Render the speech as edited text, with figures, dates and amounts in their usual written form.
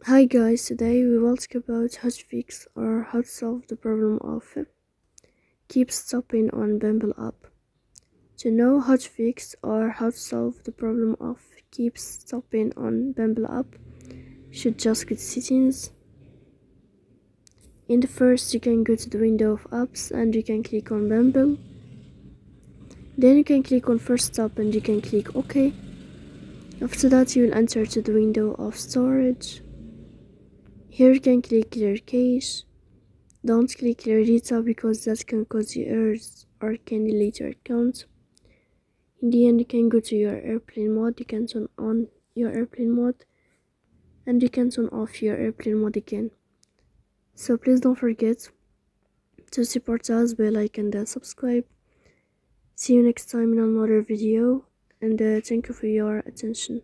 Hi guys, today we will talk about how to fix or how to solve the problem of keep stopping on Bumble app. To know how to fix or how to solve the problem of keep stopping on Bumble app, you should just go to settings. In the first, you can go to the window of apps and you can click on Bumble. Then you can click on first stop and you can click OK. After that, you will enter to the window of storage. Here you can click clear cache. Don't click clear data because that can cause you errors or can delete your account. In the end, you can go to your airplane mode, you can turn on your airplane mode and you can turn off your airplane mode again. So please don't forget to support us by like and subscribe. See you next time in another video and thank you for your attention.